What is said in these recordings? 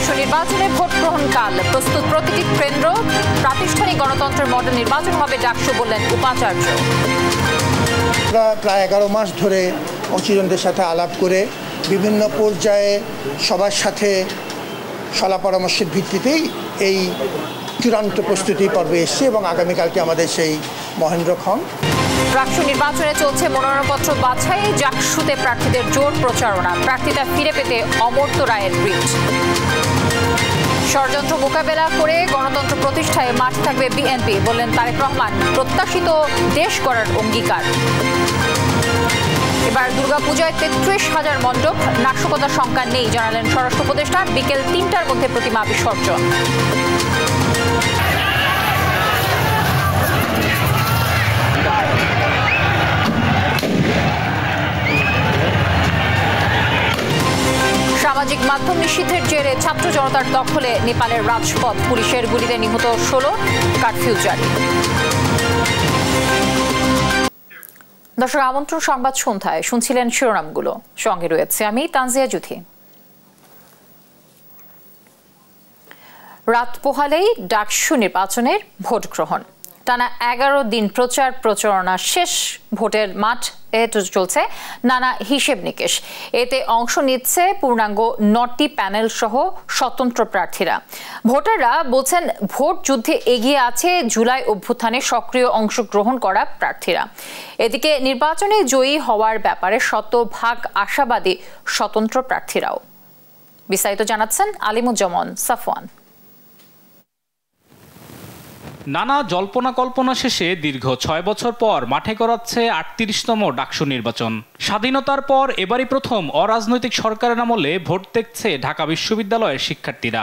ডাকসু নির্বাচনে ভোট গ্রহণকাল প্রস্তুত প্রতিটি কেন্দ্র। প্রাতিষ্ঠানিক গণতন্ত্রের মডেল নির্বাচন হবে ডাকসু, বললেন উপাচার্য। প্রায় 11 মাস ধরে অংশীজনদের সাথে আলাপ করে বিভিন্ন পর্যায়ে সবার সাথে সলা পরামর্শের ভিত্তিতেই এই চূড়ান্ত প্রস্তুতি পর্বে এসছে এবং আগামীকালকে আমাদের সেই মহেন্দ্রক্ষণ। ডাকসু নির্বাচনে চলছে মনোনয়নপত্র বাছাই, ডাকসুতে প্রার্থীদের জোর প্রচারণা, প্রার্থীতা ফিরে পেতে অমর্ত্য রায়ের রিট। ষড়যন্ত্র মোকাবেলা করে গণতন্ত্র প্রতিষ্ঠায় মাঠ থাকবে বিএনপি, বললেন তারেক রহমান। প্রত্যাশিত দেশ গড়ার অঙ্গীকার। এবার দুর্গাপূজায় 33,000 মণ্ডপ, নাশকতার শঙ্কা নেই, জানালেন স্বরাষ্ট্র উপদেষ্টা। বিকেল 3টার মধ্যে প্রতিমা বিসর্জন। সামাজিক মাধ্যম নিষিদ্ধের জেরে ছাত্র জনতার দখলে নেপালের রাজপথ, পুলিশের গুলিতে নিহত 16, কারফিউ জারি। দর্শক, আমন্ত্রণ সংবাদ সন্ধ্যায় শুনছিলেন শিরোনামগুলো, সঙ্গে রয়েছে আমি তানজিয়া জুথি। রাত পোহালেই ডাকসু নির্বাচনের ভোট গ্রহণ, টানা 11 দিন প্রচার প্রচারণা শেষ। ভোটের মাঠ চলছে নানা হিসেব নিকেশ। এতে অংশ নিচ্ছে পূর্ণাঙ্গ 9টি প্যানেল সহ স্বতন্ত্র প্রার্থীরা। ভোটাররা বলছেন ভোট যুদ্ধে এগিয়ে আছে জুলাই অভ্যুত্থানে সক্রিয় অংশগ্রহণ করা প্রার্থীরা। এদিকে নির্বাচনে জয়ী হওয়ার ব্যাপারে শতভাগ আশাবাদী স্বতন্ত্র প্রার্থীরাও। বিস্তারিত জানাচ্ছেন আলিমুজ্জামান সাফওয়ান। নানা জল্পনা কল্পনা শেষে দীর্ঘ 6 বছর পর মাঠে গড়াচ্ছে 38তম ডাকসু নির্বাচন। স্বাধীনতার পর এবারই প্রথম অরাজনৈতিক সরকারের আমলে ভোট দেখছে ঢাকা বিশ্ববিদ্যালয়ের শিক্ষার্থীরা।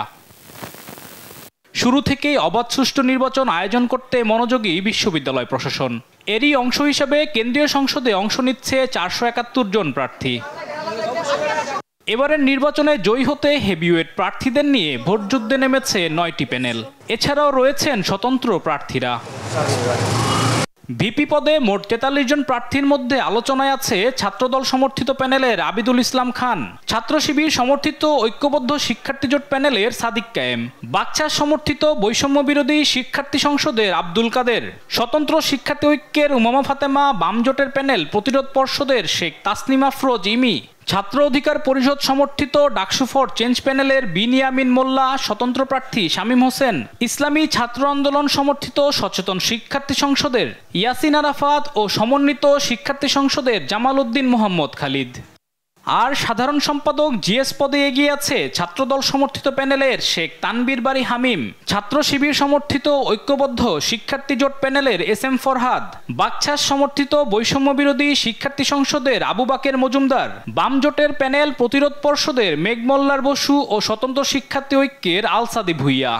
শুরু থেকেই অবাধ সুষ্ঠু নির্বাচন আয়োজন করতে মনোযোগী বিশ্ববিদ্যালয় প্রশাসন। এরই অংশ হিসেবে কেন্দ্রীয় সংসদে অংশ নিচ্ছে 471 জন প্রার্থী। এবারের নির্বাচনে জয়ী হতে হেভিওয়েট প্রার্থীদের নিয়ে ভোটযুদ্ধে নেমেছে 9টি প্যানেল। এছাড়াও রয়েছেন স্বতন্ত্র প্রার্থীরা। ভিপি পদে মোট 43 জন প্রার্থীর মধ্যে আলোচনায় আছে ছাত্রদল সমর্থিত প্যানেলের আবিদুল ইসলাম খান, ছাত্র শিবির সমর্থিত ঐক্যবদ্ধ শিক্ষার্থী জোট প্যানেলের সাদিক কায়েম, বাকছাস সমর্থিত বৈষম্য বিরোধী শিক্ষার্থী সংসদের আব্দুল কাদের, স্বতন্ত্র শিক্ষার্থী ঐক্যের উমামা ফাতেমা, বাম জোটের প্যানেল প্রতিরোধ পর্ষদের শেখ তাসনিমা আফরোজ ইমি, ছাত্র অধিকার পরিষদ সমর্থিত ডাকসু ফর চেঞ্জ প্যানেলের বিনিয়ামিন মোল্লা, স্বতন্ত্র প্রার্থী শামীম হোসেন, ইসলামী ছাত্র আন্দোলন সমর্থিত সচেতন শিক্ষার্থী সংসদের ইয়াসিন আরাফাত ও সমন্বিত শিক্ষার্থী সংসদের জামাল উদ্দিন মোহাম্মদ খালিদ। আর সাধারণ সম্পাদক জিএস পদে এগিয়ে আছে ছাত্রদল সমর্থিত প্যানেলের শেখ তানবীর বারী হামিম, ছাত্র শিবির সমর্থিত ঐক্যবদ্ধ শিক্ষার্থী জোট প্যানেলের এস.এম. ফরহাদ, বাকছাস সমর্থিত বৈষম্য বিরোধী শিক্ষার্থী সংসদের আবু বাকের মজুমদার, বাম জোটের প্যানেল প্রতিরোধ পর্ষদের মেঘমল্লার বসু ও স্বতন্ত্র শিক্ষার্থী ঐক্যের আলসাদি ভুইয়া।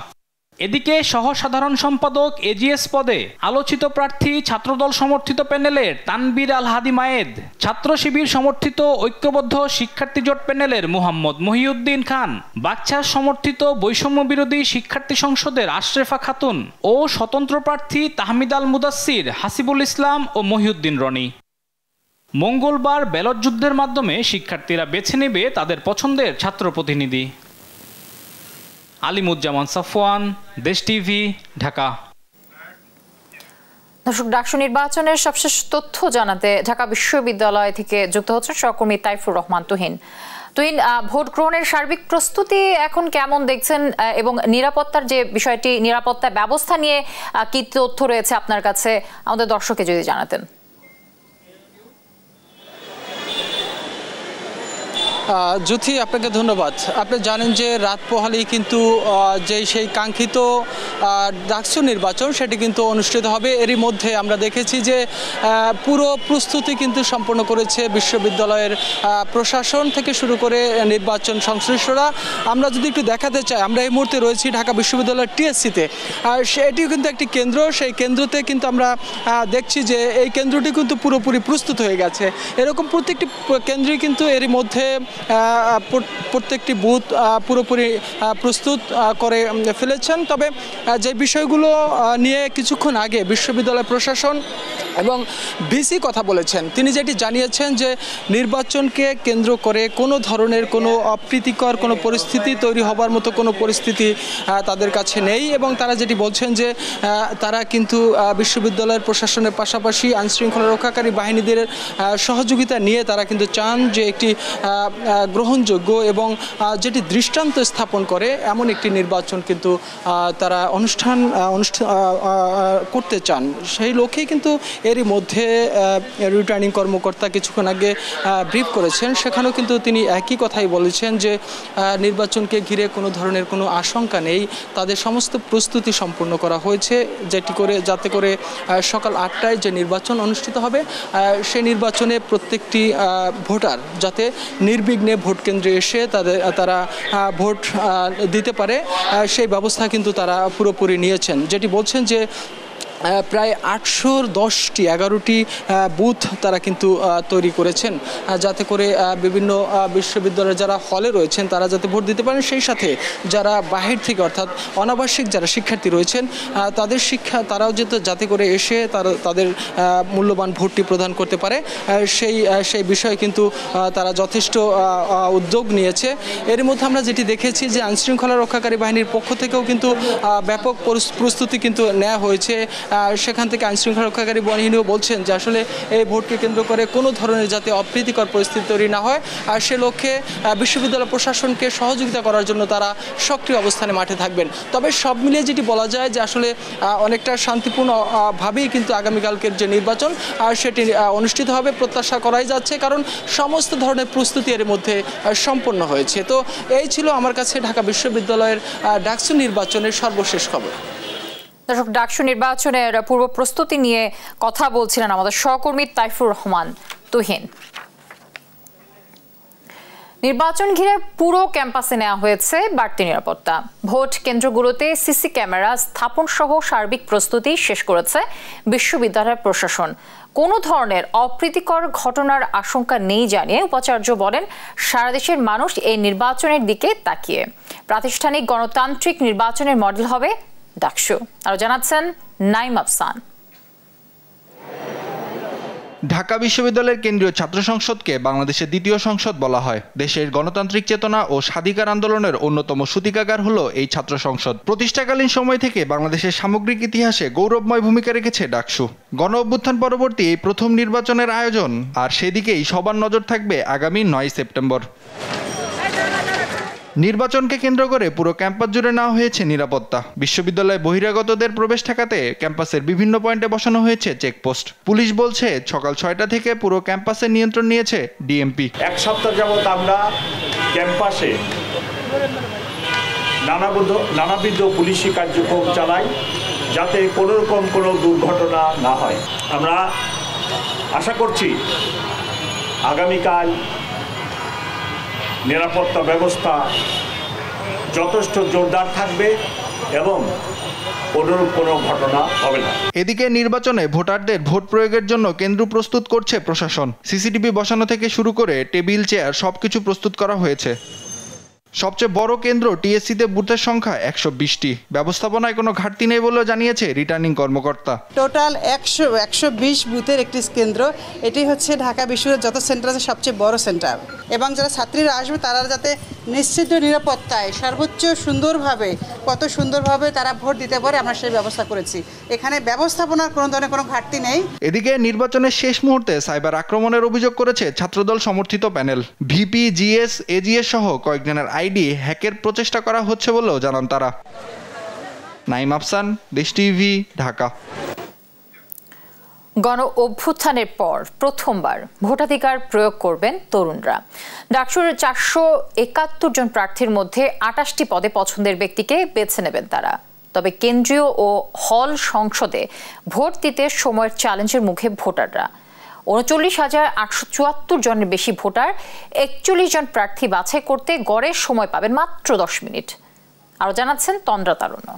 এদিকে সহ সাধারণ সম্পাদক এজিএস পদে আলোচিত প্রার্থী ছাত্রদল সমর্থিত প্যানেলের তানবীর আল হাদি মায়েদ, ছাত্র শিবির সমর্থিত ঐক্যবদ্ধ শিক্ষার্থী জোট প্যানেলের মোহাম্মদ মহিউদ্দিন খান, বাকছাস সমর্থিত বৈষম্য বিরোধী শিক্ষার্থী সংসদের আশরেফা খাতুন ও স্বতন্ত্র প্রার্থী তাহমিদ আল মুদাসসির, হাসিবুল ইসলাম ও মহিউদ্দিন রনি। মঙ্গলবার ব্যালট যুদ্ধের মাধ্যমে শিক্ষার্থীরা বেছে নেবে তাদের পছন্দের ছাত্র প্রতিনিধি। আলিমুজ্জামান সাফওয়ান, দেশ টিভি, ঢাকা। দর্শক, ডাকসু নির্বাচনের সবশেষ তথ্য জানাতে ঢাকা বিশ্ববিদ্যালয় থেকে যুক্ত হচ্ছেন সহকর্মী তাইফুর রহমান তুহিন। তুহিন, ভোট গ্রহণের সার্বিক প্রস্তুতি এখন কেমন দেখছেন এবং নিরাপত্তার যে বিষয়টি, নিরাপত্তা ব্যবস্থা নিয়ে কি তথ্য রয়েছে আপনার কাছে, আমাদের দর্শককে যদি জানাতেন। জ্যোতি, আপনাকে ধন্যবাদ। আপনি জানেন যে রাত পোহালেই কিন্তু সেই কাঙ্ক্ষিত ডাকসু নির্বাচন সেটি কিন্তু অনুষ্ঠিত হবে। এরই মধ্যে আমরা দেখেছি যে পুরো প্রস্তুতি কিন্তু সম্পন্ন করেছে বিশ্ববিদ্যালয়ের প্রশাসন থেকে শুরু করে নির্বাচন সংশ্লিষ্টরা। আমরা যদি একটু দেখাতে চাই, আমরা এই মুহূর্তে রয়েছি ঢাকা বিশ্ববিদ্যালয়ের টিএসসিতে। সেটিও কিন্তু একটি কেন্দ্র, সেই কেন্দ্রতে কিন্তু আমরা দেখছি যে এই কেন্দ্রটি কিন্তু পুরোপুরি প্রস্তুত হয়ে গেছে। এরকম প্রত্যেকটি কেন্দ্রই কিন্তু এরই মধ্যে প্রত্যেকটি বুথ পুরোপুরি প্রস্তুত করে ফেলেছেন। তবে যে বিষয়গুলো নিয়ে কিছুক্ষণ আগে বিশ্ববিদ্যালয় প্রশাসন এবং ভিসি কথা বলেছেন। তিনি যেটি জানিয়েছেন যে নির্বাচনকে কেন্দ্র করে কোনো ধরনের কোনো অপ্রীতিকর কোনো পরিস্থিতি তৈরি হবার মতো কোনো পরিস্থিতি তাদের কাছে নেই, এবং তারা যেটি বলছেন যে তারা কিন্তু বিশ্ববিদ্যালয়ের প্রশাসনের পাশাপাশি আইনশৃঙ্খলা রক্ষাকারী বাহিনীদের সহযোগিতা নিয়ে তারা কিন্তু চান যে একটি গ্রহণযোগ্য এবং যেটি দৃষ্টান্ত স্থাপন করে এমন একটি নির্বাচন কিন্তু তারা অনুষ্ঠান করতে চান। সেই লক্ষ্যেই কিন্তু এরই মধ্যে রিটার্নিং কর্মকর্তা কিছুক্ষণ আগে ব্রিফ করেছেন, সেখানেও কিন্তু তিনি একই কথাই বলেছেন যে নির্বাচনকে ঘিরে কোনো ধরনের কোনো আশঙ্কা নেই, তাদের সমস্ত প্রস্তুতি সম্পূর্ণ করা হয়েছে যাতে করে সকাল 8টায় যে নির্বাচন অনুষ্ঠিত হবে সেই নির্বাচনে প্রত্যেকটি ভোটার যাতে নির্বিঘ্নে ভোট কেন্দ্রে এসে তারা ভোট দিতে পারে সেই ব্যবস্থা কিন্তু তারা পুরোপুরি নিয়েছেন। যেটি বলছেন যে প্রায় 811টি বুথ তারা কিন্তু তৈরি করেছেন যাতে করে বিভিন্ন বিশ্ববিদ্যালয়ের যারা হলে রয়েছেন তারা যাতে ভোট দিতে পারেন, সেই সাথে যারা বাহির থেকে অর্থাৎ অনাবাসিক যারা শিক্ষার্থী রয়েছেন তারাও যাতে করে এসে তাদের মূল্যবান ভোটটি প্রদান করতে পারে সেই বিষয়ে কিন্তু তারা যথেষ্ট উদ্যোগ নিয়েছে। এর মধ্যে আমরা যেটি দেখেছি যে আইনশৃঙ্খলা রক্ষাকারী বাহিনীর পক্ষ থেকেও কিন্তু ব্যাপক প্রস্তুতি কিন্তু নেওয়া হয়েছে। সেখান থেকে আইনশৃঙ্খলা রক্ষাকারী বাহিনীও বলছেন যে আসলে এই ভোটকে কেন্দ্র করে কোনো ধরনের যাতে অপ্রীতিকর পরিস্থিতি তৈরি না হয়, আর সে লক্ষ্যে বিশ্ববিদ্যালয় প্রশাসনকে সহযোগিতা করার জন্য তারা সক্রিয় অবস্থানে মাঠে থাকবেন। তবে সব মিলিয়ে যেটি বলা যায় যে আসলে অনেকটা শান্তিপূর্ণভাবেই কিন্তু আগামীকালকের যে নির্বাচন সেটি অনুষ্ঠিত হবে প্রত্যাশা করাই যাচ্ছে, কারণ সমস্ত ধরনের প্রস্তুতি এর মধ্যে সম্পন্ন হয়েছে। তো এই ছিল আমার কাছে ঢাকা বিশ্ববিদ্যালয়ের ডাকসু নির্বাচনের সর্বশেষ খবর। দর্শক, ডাকসু নির্বাচনের পূর্ব প্রস্তুতি নিয়ে কথা বলছিলেন আমাদের সহকর্মী তাইফুর রহমান তুহিন। নির্বাচন ঘিরে পুরো ক্যাম্পাসে নেওয়া হয়েছে বাড়তি নিরাপত্তা। ভোট কেন্দ্রগুলোতে সিসি ক্যামেরা স্থাপন সহ সার্বিক প্রস্তুতি শেষ করেছে বিশ্ববিদ্যালয় প্রশাসন। কোনো ধরনের অপ্রীতিকর ঘটনার আশঙ্কা নেই জানিয়ে উপাচার্য বলেন, সারা দেশের মানুষ এই নির্বাচনের দিকে তাকিয়ে। প্রাতিষ্ঠানিক গণতান্ত্রিক নির্বাচনের মডেল হবে ডাকসু। আরো জানাচ্ছেন নাইম আফসান। ঢাকা বিশ্ববিদ্যালয়ের কেন্দ্রীয় ছাত্র সংসদকে বাংলাদেশের দ্বিতীয় সংসদ বলা হয়। দেশের গণতান্ত্রিক চেতনা ও স্বাধিকার আন্দোলনের অন্যতম সূতিকাগার হলো এই ছাত্র সংসদ। প্রতিষ্ঠাকালীন সময় থেকে বাংলাদেশের সামগ্রিক ইতিহাসে গৌরবময় ভূমিকা রেখেছে ডাকসু। গণ অভ্যুত্থান পরবর্তী এই প্রথম নির্বাচনের আয়োজন, আর সেদিকেই সবার নজর থাকবে আগামী 9 সেপ্টেম্বর। নির্বাচনকে কেন্দ্র করে পুরো ক্যাম্পাস জুড়ে নেওয়া হয়েছে নিরাপত্তা। বিশ্ববিদ্যালয়ে বহিরাগতদের প্রবেশ ঠেকাতে ক্যাম্পাসের বিভিন্ন পয়েন্টে বসানো হয়েছে চেকপোস্ট। পুলিশ বলছে সকাল 6টা থেকে পুরো ক্যাম্পাসের নিয়ন্ত্রণ নিয়েছে ডিএমপি। এক সপ্তাহ যাবত আমরা ক্যাম্পাসে নানাবিধ পুলিশি কার্যক্রম চালাই যাতে কোনো রকম কোনো দুর্ঘটনা না হয়। আমরা আশা করছি আগামীকাল নিরাপত্তা ব্যবস্থা যথেষ্ট জোরদার থাকবে এবং অনুরূপ কোনো ঘটনা হবে না। এদিকে নির্বাচনে ভোটারদের ভোট প্রয়োগের জন্য কেন্দ্র প্রস্তুত করছে প্রশাসন। সিসিটিভি বসানো থেকে শুরু করে টেবিল, চেয়ার সবকিছু প্রস্তুত করা হয়েছে। সবচেয়ে বড় কেন্দ্র টিএসসিতে বুথের সংখ্যা 120টি। ব্যবস্থাপনায় কোনো ঘাটতি নেই বলে জানিয়েছে রিটার্নিং কর্মকর্তা। টোটাল 120 বুথের একটি কেন্দ্র। এটি হচ্ছে ঢাকা বিশ্ববিদ্যালয়ের যত সেন্টার আছে সবচেয়ে বড় সেন্টার, এবং যারা ছাত্রীরা আসবে তারা যাতে নিশ্চিত নিরাপত্তায় সর্বোচ্চ কত সুন্দরভাবে তারা ভোট দিতে পারে আমরা সেই ব্যবস্থা করেছি। এখানে ব্যবস্থাপনার কোনো ধরনের কোনো ঘাটতি নেই। এদিকে নির্বাচনের শেষ মুহূর্তে সাইবার আক্রমণের অভিযোগ করেছে ছাত্রদল সমর্থিত প্যানেল। ভিপি, জিএস, এজিএস সহ কয়েকজনের আইডি হ্যাকের প্রচেষ্টা করা হচ্ছে বলেও জানান তারা। নাইম আফসান, দেশ টিভি, ঢাকা। গণ অভ্যুত্থানের পর প্রথমবার ভোটাধিকার প্রয়োগ করবেন তরুণরা। ডাকসুর 471 জন প্রার্থীর মধ্যে 28টি পদে পছন্দের ব্যক্তিকে বেছে নেবেন তারা। তবে কেন্দ্রীয় ও হল সংসদে ভোট দিতে সময়ের চ্যালেঞ্জের মুখে ভোটাররা। 39,874 জনের বেশি ভোটার 41 জন প্রার্থী বাছাই করতে গড়ে সময় পাবেন মাত্র 10 মিনিট। আরো জানাচ্ছেন তন্দ্রা তারুণ্য।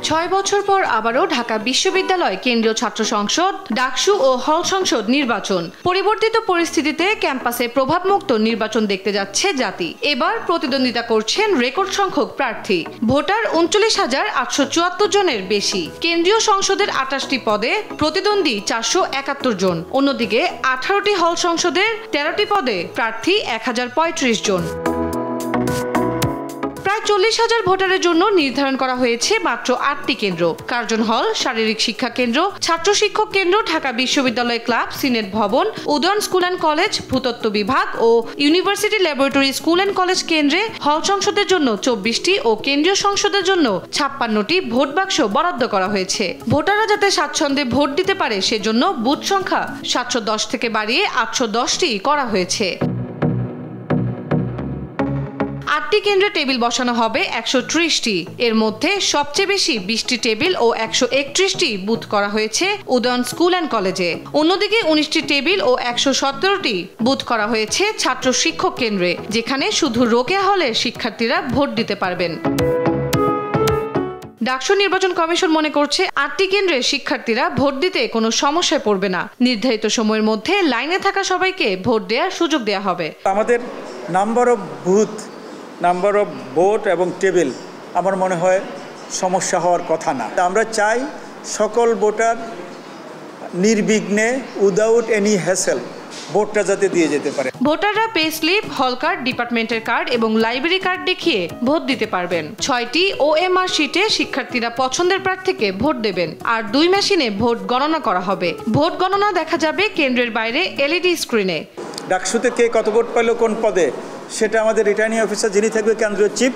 6 বছর পর আবারও ঢাকা বিশ্ববিদ্যালয় কেন্দ্রীয় ছাত্র সংসদ, ডাকসু ও হল সংসদ নির্বাচন। পরিবর্তিত পরিস্থিতিতে ক্যাম্পাসে প্রভাবমুক্ত নির্বাচন দেখতে যাচ্ছে জাতি। এবার প্রতিদ্বন্দ্বিতা করছেন রেকর্ড সংখ্যক প্রার্থী। ভোটার 39,874 জনের বেশি। কেন্দ্রীয় সংসদের 28টি পদে প্রতিদ্বন্দ্বী 471 জন। অন্যদিকে 18টি হল সংসদের 13টি পদে প্রার্থী 1035 জন। প্রায় 40,000 ভোটারের জন্য নির্ধারণ করা হয়েছে মাত্র 8টি কেন্দ্র। কার্জন হল, শারীরিক শিক্ষা কেন্দ্র, ছাত্র শিক্ষক কেন্দ্র, ঢাকা বিশ্ববিদ্যালয় ক্লাব, সিনেট ভবন, উদয়ন স্কুল অ্যান্ড কলেজ, ভূতত্ত্ব বিভাগ ও university laboratory school and college কেন্দ্রে হল সংসদের জন্য 24টি ও কেন্দ্রীয় সংসদের জন্য 56টি ভোট বাক্স বরাদ্দ করা হয়েছে। ভোটাররা যাতে স্বাচ্ছন্দ্যে ভোট দিতে পারে সেজন্য বুথ সংখ্যা 710 থেকে বাড়িয়ে 810টি করা হয়েছে। 8টি কেন্দ্রে টেবিল বসানো হবে 130টি। এর মধ্যে সবচেয়ে বেশি 20টি টেবিল ও 131টি বুথ করা হয়েছে উদয়ন স্কুল অ্যান্ড কলেজে। অন্যদিকে 19টি টেবিল ও 117টি বুথ করা হয়েছে ছাত্র শিক্ষক কেন্দ্রে, যেখানে শুধু রোকেয়া হলের শিক্ষার্থীরা ভোট দিতে পারবেন। ডাকসু নির্বাচন কমিশন মনে করছে 8টি কেন্দ্রে শিক্ষার্থীরা ভোট দিতে কোনো সমস্যায় পড়বে না। নির্ধারিত সময়ের মধ্যে লাইনে থাকা সবাইকে ভোট দেওয়ার সুযোগ দেওয়া হবে। আমাদের number of booth, number of vote এবং টেবিল আমার মনে হয় সমস্যা হওয়ার কথা না। আমরা চাই সকল ভোটার নির্বিঘ্নে উইদাউট এনি হ্যাসেল ভোটটা যাতে দিয়ে যেতে পারে। ভোটাররা পে স্লিপ, হল কার্ড, ডিপার্টমেন্টের কার্ড এবং লাইব্রেরি কার্ড দেখিয়ে ভোট দিতে পারবেন। 6টি OMR শিটে শিক্ষার্থীরা পছন্দের প্রার্থীকে ভোট দেবেন আর 2 মেশিনে ভোট গণনা করা হবে। ভোট গণনা দেখা যাবে কেন্দ্রের বাইরে LED স্ক্রিনে। ডাকসুতে কে কত ভোট পেল কোন পদে সেটা আমাদের রিটার্নিং অফিসার যিনি থাকবে কেন্দ্রীয় চিফ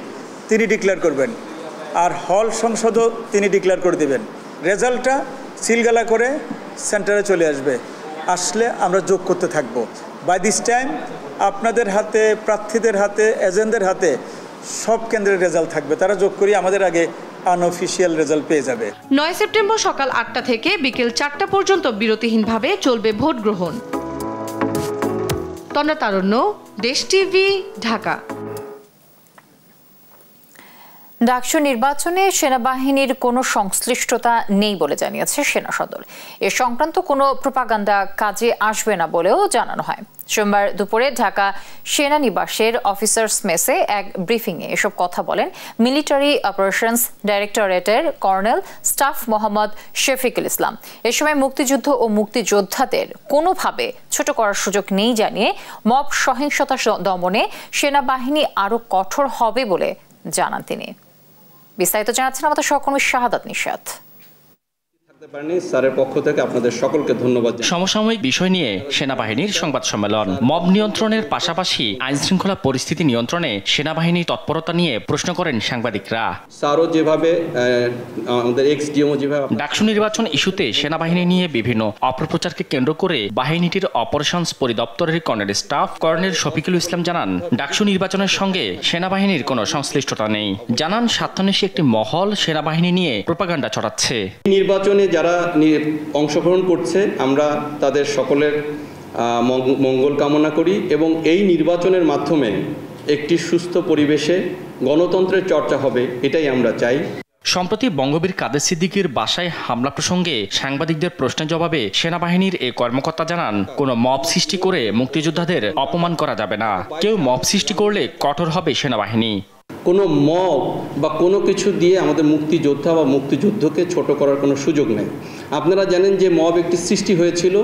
তিনি ডিক্লেয়ার করবেন, আর হল সংসদও তিনি ডিক্লেয়ার করে দেবেন। রেজাল্টটা সিলগালা করে সেন্টারে চলে আসবে, আসলে আমরা যোগ করতে থাকব। বাই দিস টাইম আপনাদের হাতে, প্রার্থীদের হাতে, এজেন্টদের হাতে সব কেন্দ্রের রেজাল্ট থাকবে, তারা যোগ করি আমাদের আগে আনঅফিশিয়াল রেজাল্ট পেয়ে যাবে। 9 সেপ্টেম্বর সকাল 8টা থেকে বিকেল 4টা পর্যন্ত বিরতিহীনভাবে চলবে ভোট গ্রহণ। তন্দ্রা তারণ্য, দেশ টিভি, ঢাকা। ডাকসু নির্বাচনে সেনাবাহিনীর কোনো সংশ্লিষ্টতা নেই বলে জানিয়েছে সেনা সদর। এ সংক্রান্ত কোনো প্রোপাগান্ডা কাজে আসবে না বলেও জানানো হয়। সোমবার দুপুরে ঢাকা সেনানিবাসের অফিসার্স মেসে এক ব্রিফিংয়ে এসব কথা বলেন মিলিটারি অপারেশনস ডাইরেক্টরেটের কর্নেল স্টাফ মোহাম্মদ শফিকুল ইসলাম। এ সময় মুক্তিযুদ্ধ ও মুক্তিযোদ্ধাদের কোনোভাবে ছোট করার সুযোগ নেই জানিয়ে মব সহিংসতা দমনে সেনাবাহিনী আরও কঠোর হবে বলে জানান তিনি। বিস্তারিত জানাচ্ছেন আমাদের সহকর্মী শাহাদাত নিশাত। স্যারের পক্ষ থেকে আপনাদের সকলকে ধন্যবাদ। সমসাময়িক বিষয় নিয়ে সেনাবাহিনীর সংবাদ সম্মেলন। মব নিয়ন্ত্রণের পাশাপাশি আইন শৃঙ্খলা পরিস্থিতি নিয়ন্ত্রণে সেনাবাহিনীর তৎপরতা নিয়ে প্রশ্ন করেন সাংবাদিকরা। স্যারও যেভাবে আমাদের এক্সডিএমও যেভাবে ডাকসু নির্বাচন ইস্যুতে সেনাবাহিনী নিয়ে বিভিন্ন অপপ্রচারকে কেন্দ্র করে বাহিনীটির অপারেশনস পরিদপ্তরের colonel staff colonel Shafiqul Islam জানান, ডাকসু নির্বাচনের সঙ্গে সেনাবাহিনীর কোনো সংশ্লিষ্টতা নেই। জানান, স্বার্থান্বেষী একটি মহল সেনাবাহিনী নিয়ে প্রোপাগান্ডা ছড়াচ্ছে। নির্বাচনে যারা অংশগ্রহণ করছে আমরা তাদের সকলের মঙ্গল কামনা করি এবং এই নির্বাচনের মাধ্যমে একটি সুস্থ পরিবেশে গণতন্ত্রের চর্চা হবে, এটাই আমরা চাই। সম্প্রতি বঙ্গবীর কাদের সিদ্দিকীর বাসায় হামলা প্রসঙ্গে সাংবাদিকদের প্রশ্নের জবাবে সেনাবাহিনীর এই কর্মকর্তা জানান, কোনো মব সৃষ্টি করে মুক্তিযোদ্ধাদের অপমান করা যাবে না। কেউ মব সৃষ্টি করলে কঠোর হবে সেনাবাহিনী। কোনো মব বা কোনো কিছু দিয়ে আমাদের মুক্তিযোদ্ধা বা মুক্তিযুদ্ধকে ছোট করার কোনো সুযোগ নেই। আপনারা জানেন যে মব একটি সৃষ্টি হয়েছিল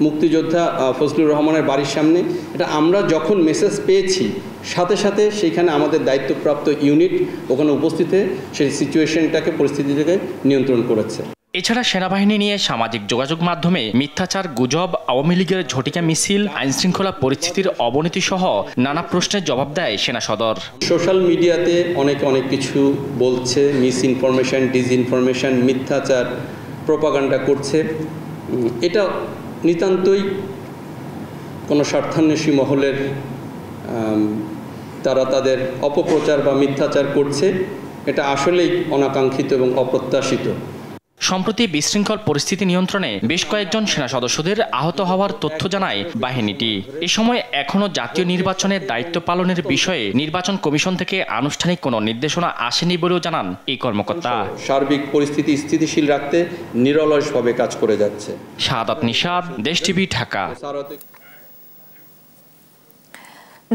মুক্তিযোদ্ধা ফজলুর রহমানের বাড়ির সামনে। এটা আমরা যখন মেসেজ পেয়েছি সাথে সাথে সেইখানে আমাদের দায়িত্বপ্রাপ্ত ইউনিট ওখানে উপস্থিত হয়ে সেই সিচুয়েশনটাকে, পরিস্থিতিটাকে নিয়ন্ত্রণ করেছে। এছাড়া সেনাবাহিনী নিয়ে সামাজিক যোগাযোগ মাধ্যমে মিথ্যাচার, গুজব, আওয়ামী লীগের ঝটিকা মিছিল, আইনশৃঙ্খলা পরিস্থিতির অবনতি সহ নানা প্রশ্নের জবাব দেয় সেনা সদর। সোশ্যাল মিডিয়াতে অনেক কিছু বলছে, মিস ইনফরমেশন, ডিসইনফরমেশন, মিথ্যাচার, প্রোপাগান্ডা করছে। এটা নিতান্তই কোনো স্বার্থান্বেষী মহলের তারা তাদের অপপ্রচার বা মিথ্যাচার করছে। এটা আসলেই অনাকাঙ্ক্ষিত এবং অপ্রত্যাশিত। সম্প্রতি বিশৃঙ্খল পরিস্থিতি নিয়ন্ত্রণে বেশ কয়েকজন সেনা সদস্যদের আহত হওয়ার তথ্য জানায় বাহিনীটি। এ সময় এখনও জাতীয় নির্বাচনের দায়িত্ব পালনের বিষয়ে নির্বাচন কমিশন থেকে আনুষ্ঠানিক কোনো নির্দেশনা আসেনি বলেও জানান এই কর্মকর্তা। সার্বিক পরিস্থিতি স্থিতিশীল রাখতে নিরলসভাবে কাজ করে যাচ্ছে। শাহাদাত নিশাদ, দেশ টিভি, ঢাকা।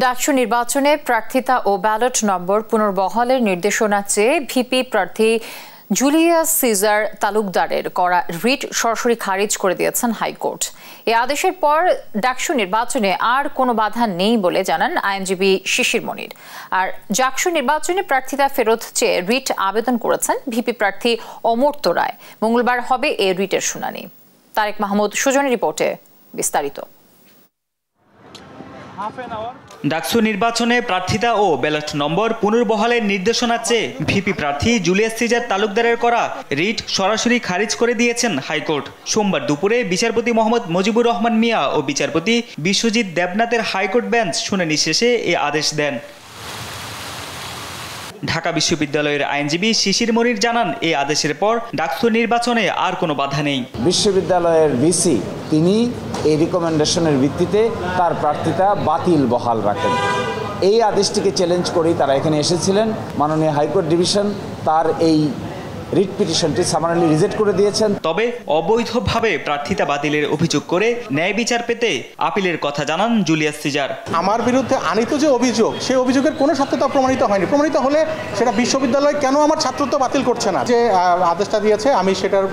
ডাকসু নির্বাচনে প্রার্থিতা ও ব্যালট নম্বর পুনর্বহালের নির্দেশনা চেয়ে ভিপি প্রার্থী জুলিয়াস সিজার তালুকদারের করা রিট সরাসরি খারিজ করে দিয়েছেন হাইকোর্ট। এই আদেশের পর ডাকসু নির্বাচনে আর কোনো বাধা নেই বলে জানান আইনজীবী শিশির মনির। আর ডাকসু নির্বাচনে প্রার্থিতা ফেরত চেয়ে রিট আবেদন করেছেন ভিপি প্রার্থী অমর্ত্য রায়। মঙ্গলবার হবে এই রিটের শুনানি। তারেক মাহমুদ সুজনের রিপোর্টে বিস্তারিত। ডাকসু নির্বাচনে প্রার্থিতা ও ব্যালট নম্বর পুনর্বহালের নির্দেশনা চেয়ে ভিপি প্রার্থী জুলিয়াস সিজার তালুকদারের করা রিট সরাসরি খারিজ করে দিয়েছেন হাইকোর্ট। সোমবার দুপুরে বিচারপতি মোহাম্মদ মুজিবুর রহমান মিয়া ও বিচারপতি বিশ্বজিৎ দেবনাথের হাইকোর্ট বেঞ্চ শুনানি শেষে এ আদেশ দেন। ঢাকা বিশ্ববিদ্যালয়ের আইনজীবী শিশির মনির জানান, এই আদেশের পর ডাকসু নির্বাচনে আর কোনো বাধা নেই। বিশ্ববিদ্যালয়ের ভিসি তিনি এই রিকমেন্ডেশনের ভিত্তিতে তার প্রার্থিতা বাতিল বহাল রাখেন। এই আদেশটিকে চ্যালেঞ্জ করেই তারা এখানে এসেছিলেন। মাননীয় হাইকোর্ট ডিভিশন তার এই রিট পিটিশনটি সামারালি রিজেক্ট করে দিয়েছেন। তবে অবৈধভাবে প্রার্থিতা বাতিলের অভিযোগ করে ন্যায় বিচার পেতে আপিলের কথা জানান জুলিয়াস সিজার। আমার বিরুদ্ধে আনিত যে অভিযোগ, সেই অভিযোগের কোনো সত্যতা প্রমাণিত হয়নি। প্রমাণিত হলে সেটা বিশ্ববিদ্যালয় কেন আমার ছাত্রত্ব বাতিল করছে না? যে আদেশটা দিয়েছে আমি সেটার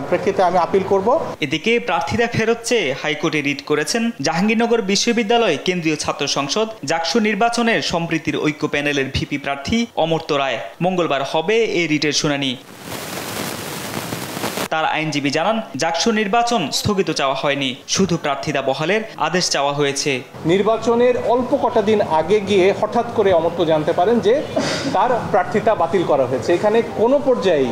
প্রেক্ষিতে আমি আপিল করব। এদিকে প্রার্থিতা ফেরত চেয়ে হাইকোর্টে রিট করেছেন জাহাঙ্গীরনগর বিশ্ববিদ্যালয় কেন্দ্রীয় ছাত্র সংসদ ডাকসু নির্বাচনের সম্প্রীতির ঐক্য প্যানেলের ভিপি প্রার্থী অমর্ত্য রায়। মঙ্গলবার হবে এই রিটের শুনানি। তার আইনজীবী জানান, ডাকসু নির্বাচন স্থগিত চাওয়া হয়নি, শুধু প্রার্থিতা বহালের আদেশ চাওয়া হয়েছে। নির্বাচনের অল্প কটা দিন আগে গিয়ে হঠাৎ করে অমর্ত্য জানতে পারেন যে তার প্রার্থিতা বাতিল করা হয়েছে। এখানে কোনো পর্যায়েই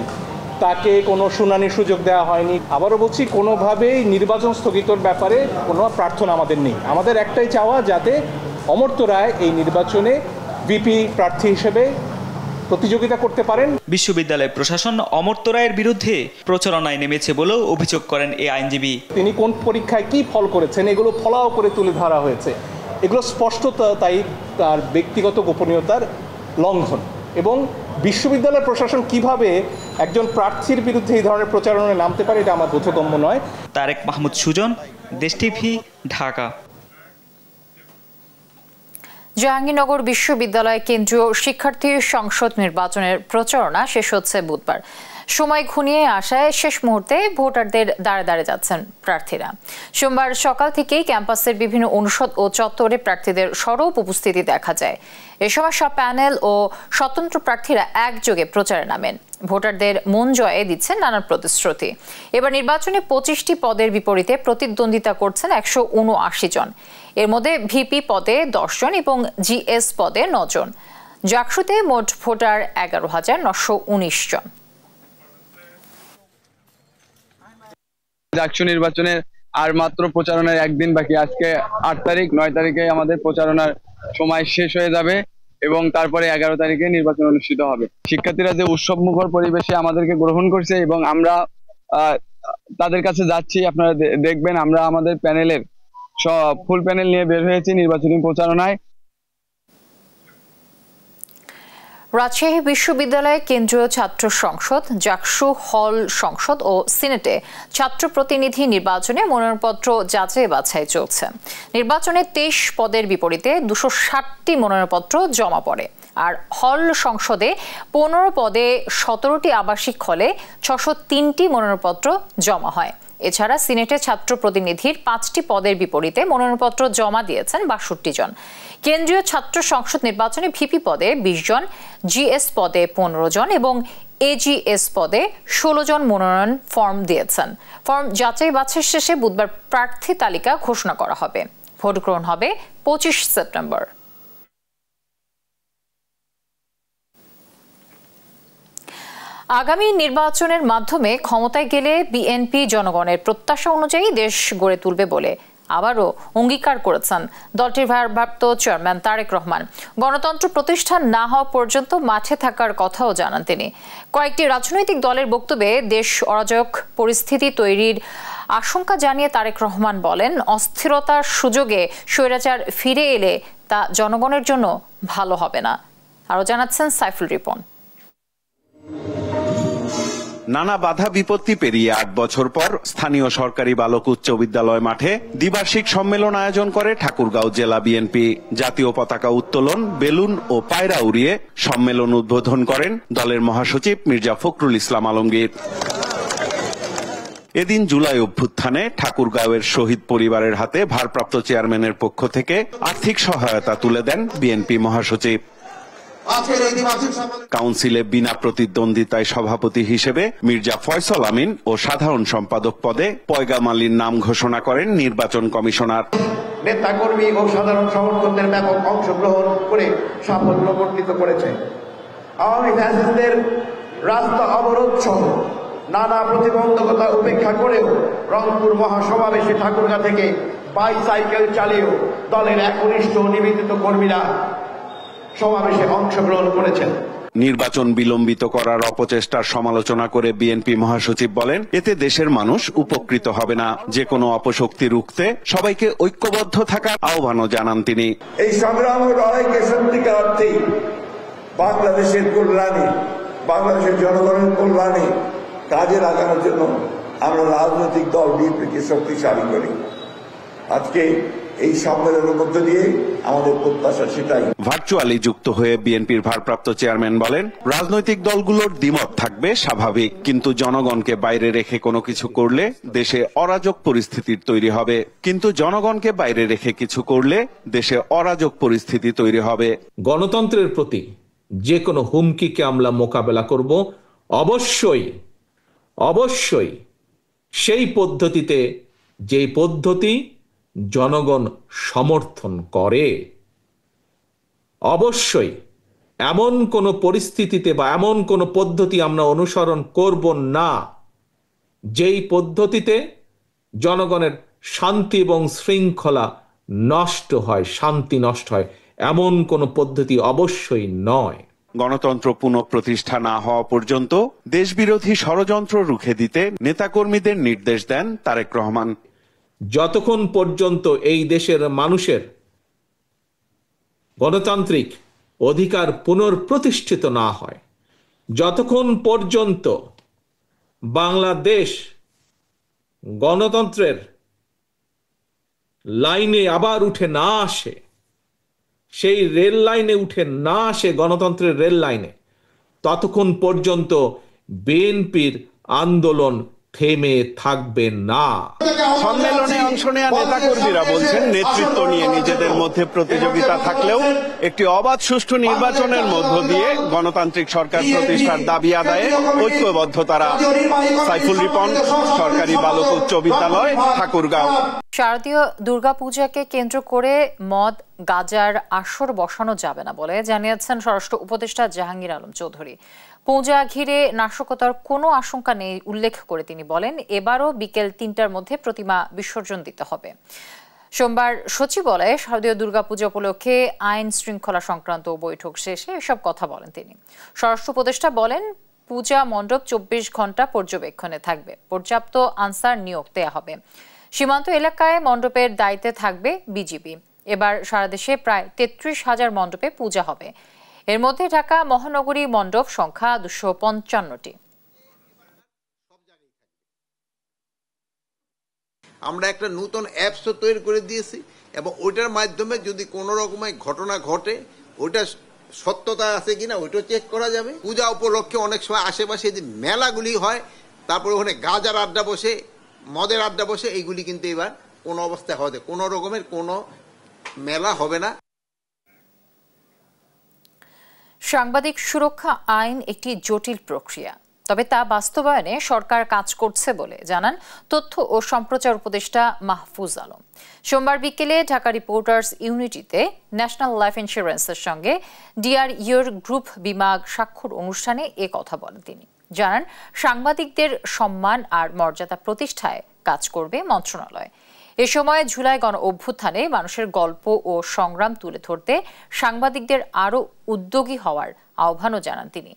তাকে কোনো শুনানির সুযোগ দেওয়া হয়নি। আবারও বলছি, কোনোভাবেই নির্বাচন স্থগিতর ব্যাপারে কোনো প্রার্থনা আমাদের নেই। আমাদের একটাই চাওয়া, যাতে অমর্ত্য রায় এই নির্বাচনে ভিপি প্রার্থী হিসেবে প্রতিযোগিতা করতে পারেন। বিশ্ববিদ্যালয় প্রশাসন অমর্ত্য রায়ের বিরুদ্ধে প্রচারণায় নেমেছে বলেও অভিযোগ করেন এই আইনজীবী। তিনি কোন পরীক্ষায় কি ফল করেছেন এগুলো ফলাও করে তুলে ধরা হয়েছে। এগুলো স্পষ্ট তাই তার ব্যক্তিগত গোপনীয়তার লঙ্ঘন। এবং বিশ্ববিদ্যালয় প্রশাসন কিভাবে একজন প্রার্থীর বিরুদ্ধে এই ধরনের প্রচারণায় নামতে পারে, এটা আমার বোধগম্য নয়। তারেক মাহমুদ সুজন, দেশ টিভি, ঢাকা। জাহাঙ্গীরনগর বিশ্ববিদ্যালয় কেন্দ্রীয় শিক্ষার্থী সংসদ নির্বাচনের প্রচারণা শেষ হচ্ছে বুধবার। সময় ঘনিয়ে আসায় শেষ মুহূর্তে ভোটারদের দাঁড়ে দাঁড়ে যাচ্ছেন প্রার্থীরা। সোমবার সকাল থেকেই ক্যাম্পাসের বিভিন্ন অনুষদ ও চত্বরে প্রার্থীদের সরব উপস্থিতি দেখা যায়। এ সময় সব প্যানেল ও স্বতন্ত্র প্রার্থীরা একযোগে প্রচারে নামেন। ভোটারদের মন জয়ে দিচ্ছেন নানান প্রতিশ্রুতি। এবার নির্বাচনে 25টি পদের বিপরীতে প্রতিদ্বন্দ্বিতা করছেন 179 জন। এর মধ্যে ভিপি পদে 10 জন এবং জিএস পদে 9 জন। ডাকসুতে মোট ভোটার 11,919 জন। ডাকসু নির্বাচনের আর মাত্র প্রচারণার একদিন বাকি। আজকে 8 তারিখ, 9 তারিখে আমাদের প্রচারণার সময় শেষ হয়ে যাবে এবং তারপরে 11 তারিখে নির্বাচন অনুষ্ঠিত হবে। শিক্ষার্থীরা যে উৎসবমুখর পরিবেশে আমাদেরকে গ্রহণ করছে এবং আমরা তাদের কাছে যাচ্ছি, আপনারা দেখবেন আমরা আমাদের প্যানেলের ফুল প্যানেল নিয়ে বের হয়েছি নির্বাচনী প্রচারণায়। রাজশাহী বিশ্ববিদ্যালয় কেন্দ্রীয় ছাত্র সংসদ, ডাকসু হল সংসদ ও সিনেটে ছাত্র প্রতিনিধি নির্বাচনে মনোনয়নপত্র যাচাই বাছাই চলছে। নির্বাচনে 23 পদের বিপরীতে 260টি মনোনয়নপত্র জমা পড়ে। আর হল সংসদে 15 পদে 17টি আবাসিক হলে 603টি মনোনয়নপত্র জমা হয়। এছাড়া সিনেটে ছাত্র প্রতিনিধির 5টি পদের বিপরীতে মনোনয়নপত্র জমা দিয়েছেন 62 জন। কেন্দ্রীয় ছাত্র সংসদ নির্বাচনে ভিপি পদে 20 জন, জিএস পদে 15 জন এবং এজিএস পদে 16 জন মনোনয়ন ফর্ম দিয়েছেন। ফর্ম যাচাই বাছাই শেষে বুধবার প্রার্থী তালিকা ঘোষণা করা হবে। ভোট গ্রহণ হবে 25 সেপ্টেম্বর। আগামী নির্বাচনের মাধ্যমে ক্ষমতায় গেলে বিএনপি জনগণের প্রত্যাশা অনুযায়ী দেশ গড়ে তুলবে বলে আবারও অঙ্গীকার করেছেন দলটির ভারপ্রাপ্ত চেয়ারম্যান তারেক রহমান। গণতন্ত্র প্রতিষ্ঠা না হওয়া পর্যন্ত মাঠে থাকার কথাও জানান তিনি। কয়েকটি রাজনৈতিক দলের বক্তব্যে দেশ অরাজক পরিস্থিতি তৈরির আশঙ্কা জানিয়ে তারেক রহমান বলেন, অস্থিরতার সুযোগে স্বৈরাচার ফিরে এলে তা জনগণের জন্য ভালো হবে না। আরও জানাচ্ছেন সাইফুল রিপন। নানা বাধা বিপত্তি পেরিয়ে ৮ বছর পর স্থানীয় সরকারি বালক উচ্চ বিদ্যালয় মাঠে দ্বিবার্ষিক সম্মেলন আয়োজন করে ঠাকুরগাঁও জেলা বিএনপি। জাতীয় পতাকা উত্তোলন, বেলুন ও পায়রা উড়িয়ে সম্মেলন উদ্বোধন করেন দলের মহাসচিব মির্জা ফখরুল ইসলাম আলমগীর। এদিন জুলাই অভ্যুত্থানে ঠাকুরগাঁওয়ের শহীদ পরিবারের হাতে ভারপ্রাপ্ত চেয়ারম্যানের পক্ষ থেকে আর্থিক সহায়তা তুলে দেন বিএনপি মহাসচিব। কাউন্সিলে বিনা প্রতিদ্বন্দ্বিতায় সভাপতি হিসেবে মির্জা ফয়সল আমিন ও সাধারণ সম্পাদক পদে পয়গাম আলীর নাম ঘোষণা করেন নির্বাচন কমিশনার। নেতাকর্মী ও সাধারণ সমর্থকদের ব্যাপক অংশগ্রহণ করে সাফল্য বর্ণিত করেছে। আওয়ামী ফ্যাসিস্টদের রাস্তা অবরোধ সহ নানা প্রতিবন্ধকতা উপেক্ষা করেও রংপুর মহাসমাবেশে ঠাকুরগাঁ থেকে বাইসাইকেল চালিয়েও দলের একনিষ্ঠ নিবেদিত কর্মীরা সমাবেশে অংশগ্রহণ করেছেন। নির্বাচন বিলম্বিত করার অপচেষ্টার সমালোচনা করে বিএনপি মহাসচিব বলেন, এতে দেশের মানুষ উপকৃত হবে না। যে কোনো অপশক্তি রুখতে সবাইকে ঐক্যবদ্ধ থাকার আহ্বানও জানান তিনি। এই সংগ্রাম ও লড়াইকে সত্যিকার অর্থেই বাংলাদেশের কল্যাণে, বাংলাদেশের জনগণের কল্যাণে কাজে লাগানোর জন্য আমরা রাজনৈতিক দল বিএনপিকে শক্তিশালী করি। আজকে এই সম্মেলনের মধ্য দিয়ে আমাদের প্রত্যাশা সেটাই। ভার্চুয়ালি যুক্ত হয়ে বিএনপির ভারপ্রাপ্ত চেয়ারম্যান বলেন, রাজনৈতিক দলগুলোর দ্বিমত থাকবে স্বাভাবিক, কিন্তু জনগণকে বাইরে রেখে কোনো কিছু করলে দেশে অরাজক পরিস্থিতির তৈরি হবে। দেশে অরাজক পরিস্থিতি তৈরি হবে। গণতন্ত্রের প্রতি যে কোনো হুমকিকে আমরা মোকাবেলা করব, অবশ্যই সেই পদ্ধতিতে, যে পদ্ধতি জনগণ সমর্থন করে। অবশ্যই এমন কোন পরিস্থিতিতে বা এমন কোন পদ্ধতি আমরা অনুসরণ করব না যেই পদ্ধতিতে জনগণের শান্তি এবং শৃঙ্খলা নষ্ট হয়, শান্তি নষ্ট হয়, এমন কোন পদ্ধতি অবশ্যই নয়। গণতন্ত্র পুনঃপ্রতিষ্ঠা না হওয়া পর্যন্ত দেশবিরোধী ষড়যন্ত্র রুখে দিতে নেতাকর্মীদের নির্দেশ দেন তারেক রহমান। যতক্ষণ পর্যন্ত এই দেশের মানুষের গণতান্ত্রিক অধিকার পুনঃপ্রতিষ্ঠিত না হয়, যতক্ষণ পর্যন্ত বাংলাদেশ গণতন্ত্রের লাইনে আবার উঠে না আসে, সেই রেল লাইনে উঠে না আসে, গণতন্ত্রের রেল লাইনে, ততক্ষণ পর্যন্ত বিএনপির আন্দোলন থেমে থাকবে না। সম্মেলনে অংশ নেওয়া নেতাকর্মীরা বলছেন, নেতৃত্ব নিয়ে নিজেদের মধ্যে প্রতিযোগিতা থাকলেও একটি অবাধ সুষ্ঠু নির্বাচনের মধ্য দিয়ে গণতান্ত্রিক সরকার প্রতিষ্ঠার দাবি আদায়ে ঐক্যবদ্ধ তারা। সাইফুল রিপন, সরকারি বালক উচ্চ বিদ্যালয়, ঠাকুরগাঁও। শারদীয় দুর্গাপূজাকে কেন্দ্র করে মদ গাঁজার আসর বসানো যাবে না বলে জানিয়েছেন স্বরাষ্ট্র উপদেষ্টা জাহাঙ্গীর আলম চৌধুরী। পূজা ঘিরে নাশকতার কোনো আশঙ্কা নেই উল্লেখ করে তিনি বলেন, এবারও বিকেল ৩টার মধ্যে প্রতিমা বিসর্জন দিতে হবে। সোমবার সচিবালয়ে শারদীয় দুর্গাপূজা উপলক্ষে আইন শৃঙ্খলা সংক্রান্ত বৈঠক শেষে এসব কথা বলেন তিনি। স্বরাষ্ট্র উপদেষ্টা বলেন, পূজা মণ্ডপ ২৪ ঘন্টা পর্যবেক্ষণে থাকবে, পর্যাপ্ত আনসার নিয়োগ দেয়া হবে। সীমান্ত এলাকায় মণ্ডপের দায়িত্বে থাকবে বিজিবি। এবার সারা দেশে প্রায় ৩৩,০০০ মণ্ডপে পূজা হবে। এর মধ্যে ঢাকা মহানগরী মণ্ডপ সংখ্যা ২৫৫টি। আমরা একটা নতুন অ্যাপসও তৈরি করে দিয়েছি এবং ওইটার মাধ্যমে যদি কোনো রকমের ঘটনা ঘটে, ওইটা সত্যতা আছে কিনা ওইটাও চেক করা যাবে। পূজা উপলক্ষে অনেক সময় আশেপাশে যে মেলাগুলি হয়, তারপরে ওখানে গাজার আড্ডা বসে, মদের আড্ডা বসে, এইগুলি কিন্তু এবার কোনো অবস্থায় হবে, কোনো রকমের কোনো মেলা হবে না। সাংবাদিক সুরক্ষা আইন একটি জটিল প্রক্রিয়া, তবে তা বাস্তবায়নে সরকার কাজ করছে বলে জানান তথ্য ও সম্প্রচার উপদেষ্টা মাহফুজ আলম। সোমবার বিকেলে ঢাকা রিপোর্টার্স ইউনিটিতে ন্যাশনাল লাইফ ইন্স্যুরেন্সের সঙ্গে ডিআরইউর গ্রুপ বিমা স্বাক্ষর অনুষ্ঠানে এ কথা বলেন তিনি। জানান, সাংবাদিকদের সম্মান আর মর্যাদা প্রতিষ্ঠায় কাজ করবে মন্ত্রণালয়। এ সময় জুলাই গণ অভ্যুত্থানে মানুষের গল্প ও সংগ্রাম তুলে ধরতে সাংবাদিকদের আরও উদ্যোগী হওয়ার আহ্বানও জানান তিনি।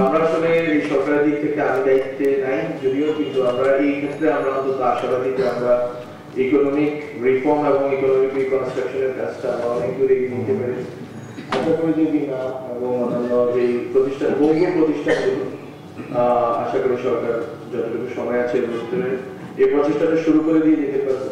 আমরা আসলে এই সরকারের দিক থেকে আমি দায়িত্বে নাই যদিও, কিন্তু আমরা এই ক্ষেত্রে আমরা অন্তত আশাবাদী যে আমরা ইকোনমিক রিফর্ম এবং ইকোনমিক রিকনস্ট্রাকশনের কাজটা আমরা অনেক দূরে এগিয়ে নিতে পেরেছি। আশা করি যে বিনা এবং অন্যান্য যে প্রতিষ্ঠান বহু প্রতিষ্ঠানগুলো আশা করি সরকার যতটুকু সময় আছে এর ভিতরে এই প্রচেষ্টাটা শুরু করে দিয়ে যেতে পারবে।